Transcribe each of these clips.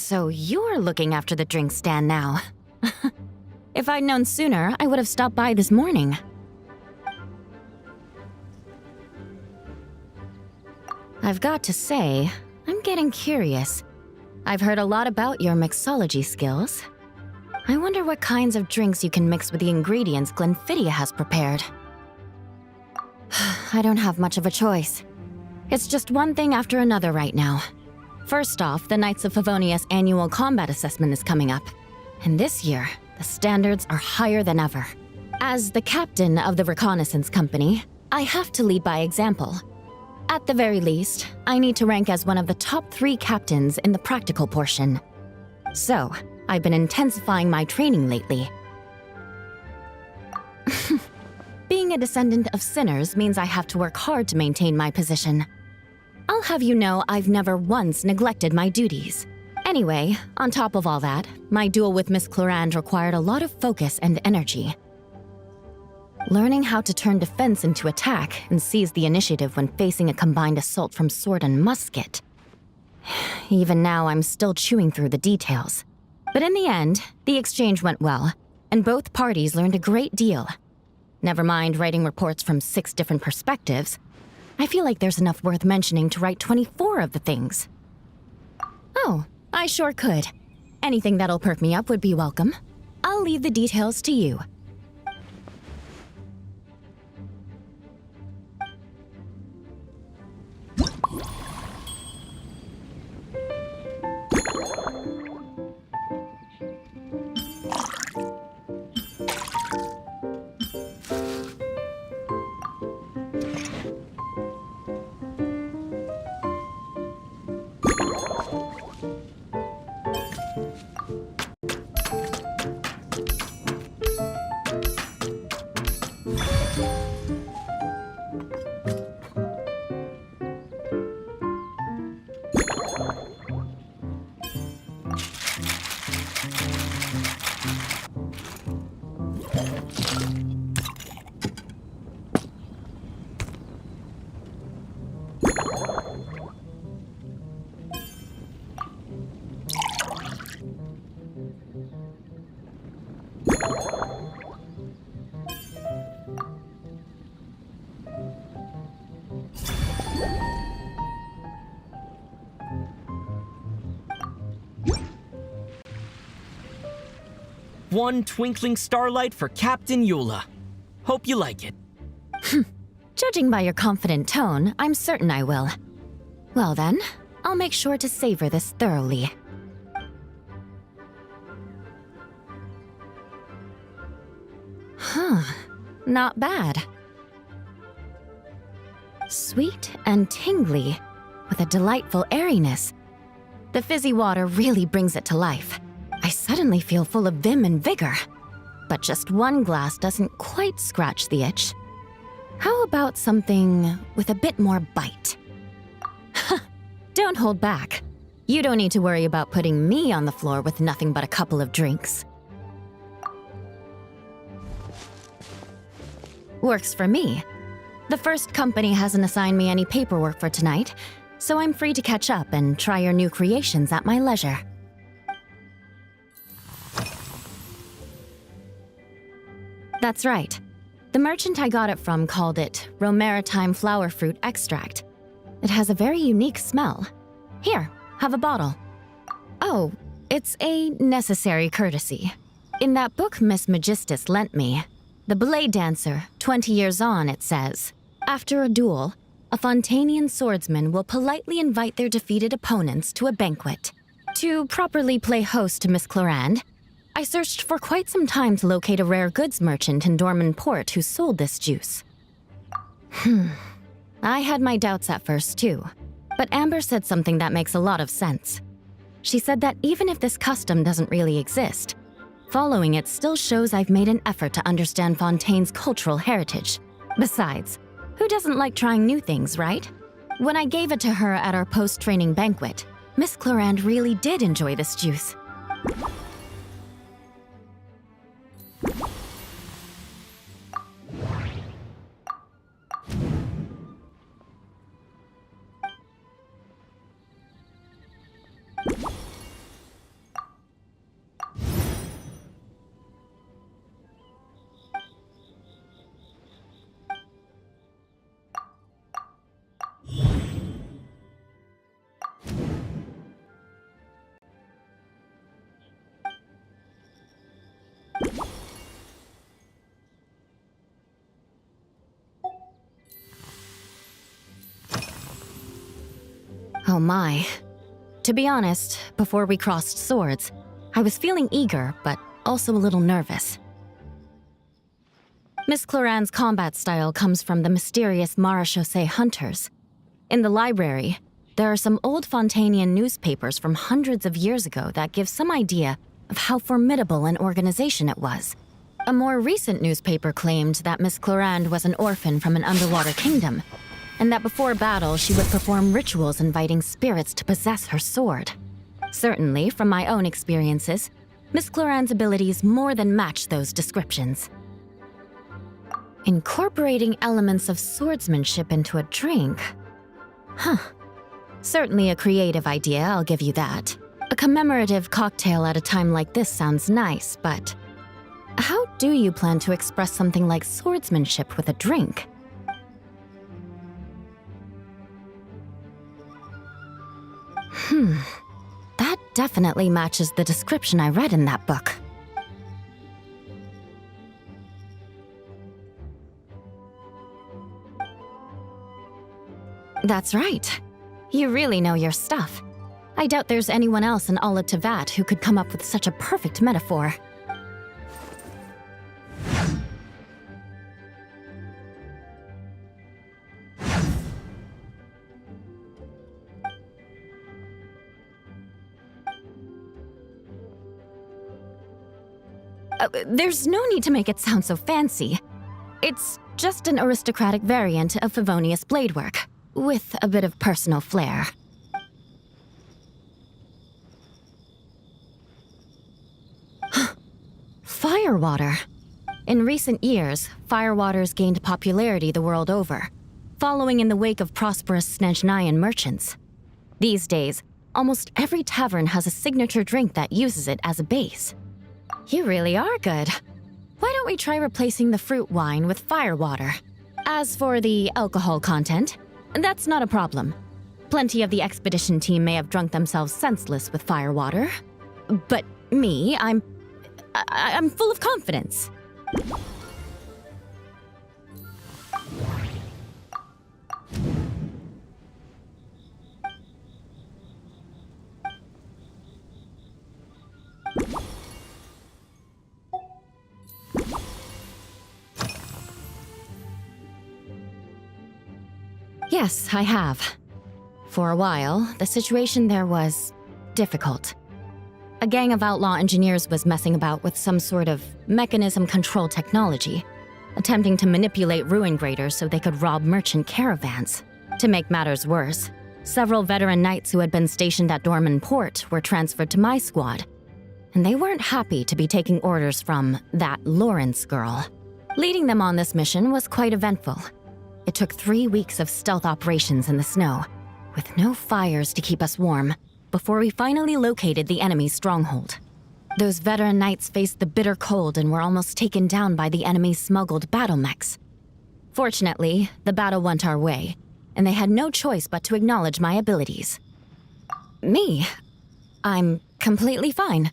So you're looking after the drink stand now. If I'd known sooner, I would have stopped by this morning. I've got to say, I'm getting curious. I've heard a lot about your mixology skills. I wonder what kinds of drinks you can mix with the ingredients Glenfiddich has prepared. I don't have much of a choice. It's just one thing after another right now. First off, the Knights of Favonia's annual combat assessment is coming up. And this year, the standards are higher than ever. As the captain of the reconnaissance company, I have to lead by example. At the very least, I need to rank as one of the top 3 captains in the practical portion. So, I've been intensifying my training lately. Being a descendant of sinners means I have to work hard to maintain my position. I'll have you know I've never once neglected my duties. Anyway, on top of all that, my duel with Miss Clorand required a lot of focus and energy. Learning how to turn defense into attack and seize the initiative when facing a combined assault from sword and musket. Even now, I'm still chewing through the details. But in the end, the exchange went well, and both parties learned a great deal. Never mind writing reports from 6 different perspectives, I feel like there's enough worth mentioning to write 24 of the things. Oh, I sure could. Anything that'll perk me up would be welcome. I'll leave the details to you. One twinkling starlight for Captain Eula. Hope you like it. Judging by your confident tone, I'm certain I will. Well then, I'll make sure to savor this thoroughly. Huh, not bad. Sweet and tingly, with a delightful airiness. The fizzy water really brings it to life. I suddenly feel full of vim and vigor. But just one glass doesn't quite scratch the itch. How about something with a bit more bite? Don't hold back. You don't need to worry about putting me on the floor with nothing but a couple of drinks. Works for me. The first company hasn't assigned me any paperwork for tonight, so I'm free to catch up and try your new creations at my leisure. That's right. The merchant I got it from called it Romaritime flower fruit extract. It has a very unique smell. Here, have a bottle. Oh, it's a necessary courtesy. In that book Miss Magistus lent me, The Blade Dancer, 20 years on, it says, after a duel, a Fontanian swordsman will politely invite their defeated opponents to a banquet. To properly play host to Miss Clorand, I searched for quite some time to locate a rare goods merchant in Dorman Port who sold this juice. I had my doubts at first, too. But Amber said something that makes a lot of sense. She said that even if this custom doesn't really exist, following it still shows I've made an effort to understand Fontaine's cultural heritage. Besides, who doesn't like trying new things, right? When I gave it to her at our post-training banquet, Miss Clorand really did enjoy this juice. Oh my. To be honest, before we crossed swords, I was feeling eager, but also a little nervous. Miss Cloran's combat style comes from the mysterious Marechaussee hunters. In the library, there are some old Fontanian newspapers from hundreds of years ago that give some idea of how formidable an organization it was. A more recent newspaper claimed that Miss Clorand was an orphan from an underwater kingdom, and that before battle she would perform rituals inviting spirits to possess her sword. Certainly, from my own experiences, Miss Clorand's abilities more than match those descriptions. Incorporating elements of swordsmanship into a drink? Huh. Certainly a creative idea, I'll give you that. A commemorative cocktail at a time like this sounds nice, but how do you plan to express something like swordsmanship with a drink? That definitely matches the description I read in that book. That's right. You really know your stuff. I doubt there's anyone else in all of Tevat who could come up with such a perfect metaphor. There's no need to make it sound so fancy. It's just an aristocratic variant of Favonius bladework, with a bit of personal flair. Firewater. In recent years, firewaters gained popularity the world over, following in the wake of prosperous Snezhnayan merchants. These days, almost every tavern has a signature drink that uses it as a base. You really are good. Why don't we try replacing the fruit wine with firewater? As for the alcohol content, that's not a problem. Plenty of the expedition team may have drunk themselves senseless with firewater. But me, I'm full of confidence. Yes, I have. For a while, the situation there was difficult. A gang of outlaw engineers was messing about with some sort of mechanism control technology, attempting to manipulate ruin graders so they could rob merchant caravans. To make matters worse, several veteran knights who had been stationed at Dorman Port were transferred to my squad, and they weren't happy to be taking orders from that Lawrence girl. Leading them on this mission was quite eventful. It took 3 weeks of stealth operations in the snow, with no fires to keep us warm, before we finally located the enemy's stronghold. Those veteran knights faced the bitter cold and were almost taken down by the enemy's smuggled battle mechs. Fortunately, the battle went our way, and they had no choice but to acknowledge my abilities. Me? I'm completely fine.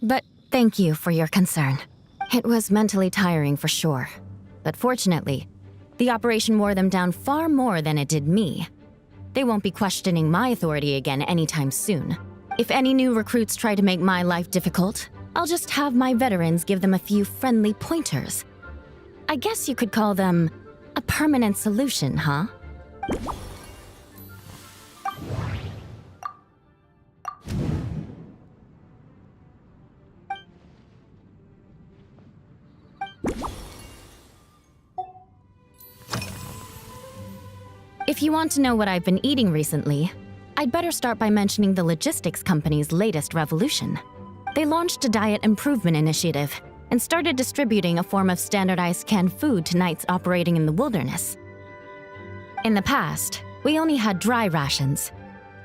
But thank you for your concern. It was mentally tiring for sure, but fortunately, the operation wore them down far more than it did me. They won't be questioning my authority again anytime soon. If any new recruits try to make my life difficult, I'll just have my veterans give them a few friendly pointers. I guess you could call them a permanent solution, huh? If you want to know what I've been eating recently, I'd better start by mentioning the logistics company's latest revolution. They launched a diet improvement initiative and started distributing a form of standardized canned food to knights operating in the wilderness. In the past, we only had dry rations.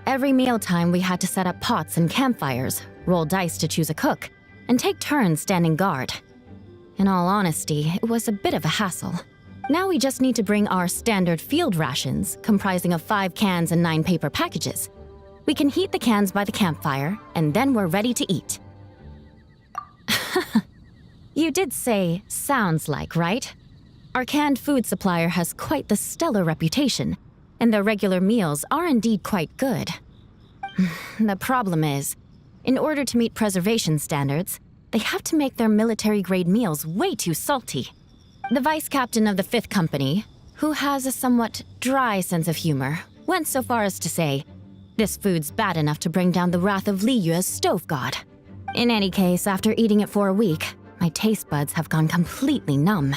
Every mealtime we had to set up pots and campfires, roll dice to choose a cook, and take turns standing guard. In all honesty, it was a bit of a hassle. Now we just need to bring our standard field rations, comprising of 5 cans and 9 paper packages. We can heat the cans by the campfire, and then we're ready to eat. You did say, sounds like, right? Our canned food supplier has quite the stellar reputation. and their regular meals are indeed quite good. The problem is, in order to meet preservation standards, they have to make their military-grade meals way too salty. The vice captain of the 5th Company, who has a somewhat dry sense of humor, went so far as to say, "This food's bad enough to bring down the wrath of Li Yue's stove god." In any case, after eating it for a week, my taste buds have gone completely numb.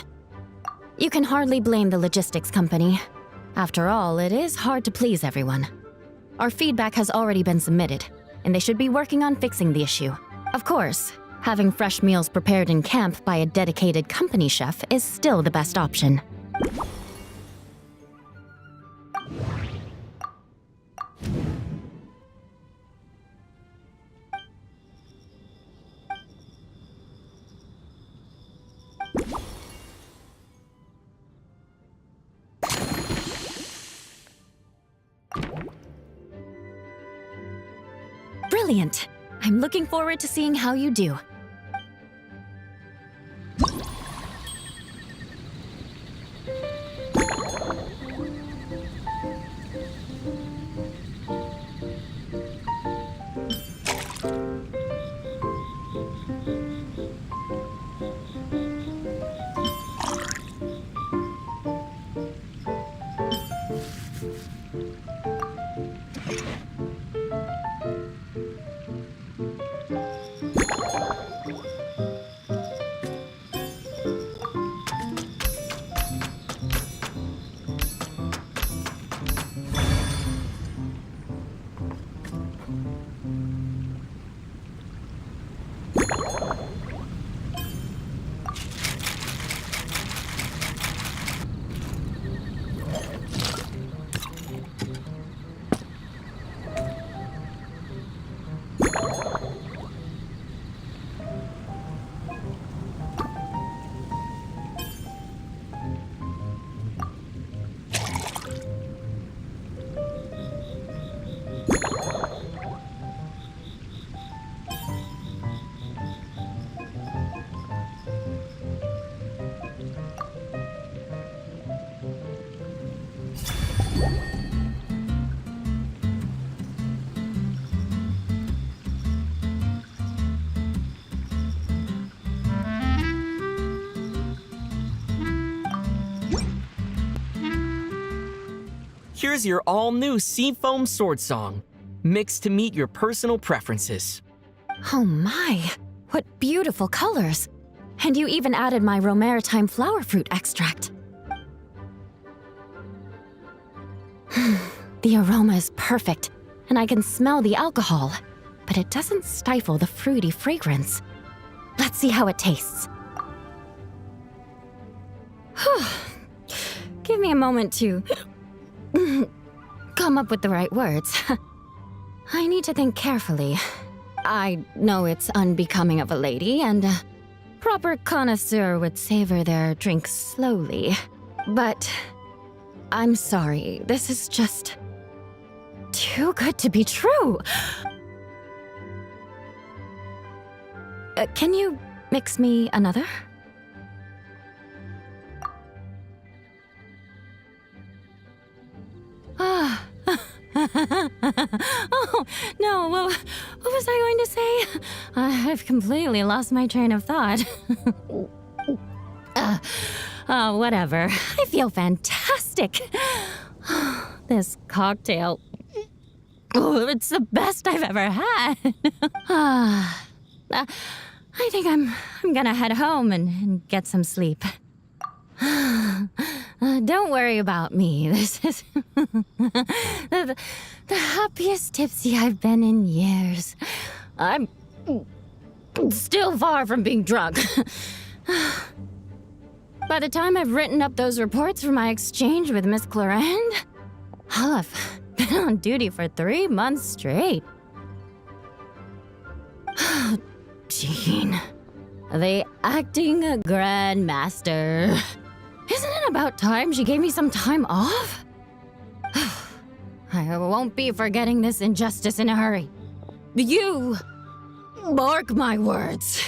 You can hardly blame the logistics company. After all, it is hard to please everyone. Our feedback has already been submitted, and they should be working on fixing the issue. Of course, having fresh meals prepared in camp by a dedicated company chef is still the best option. Brilliant! I'm looking forward to seeing how you do. Here's your all-new Seafoam Sword Song, mixed to meet your personal preferences. Oh my, what beautiful colors! And you even added my Romaritime flower fruit extract. The aroma is perfect, and I can smell the alcohol, but it doesn't stifle the fruity fragrance. Let's see how it tastes. Give me a moment to come up with the right words. I need to think carefully. I know it's unbecoming of a lady, and a proper connoisseur would savor their drink slowly. But I'm sorry, this is just too good to be true. Can you mix me another? Ah. Oh, no, what was I going to say? I've completely lost my train of thought. Whatever. I feel fantastic. This cocktail, it's the best I've ever had. I think I'm gonna head home and get some sleep. Don't worry about me. This is the happiest tipsy I've been in years. I'm still far from being drunk. By the time I've written up those reports for my exchange with Miss Clarend, I'll have been on duty for 3 months straight. Jean, the acting grandmaster. Isn't it about time she gave me some time off? I won't be forgetting this injustice in a hurry. You mark my words.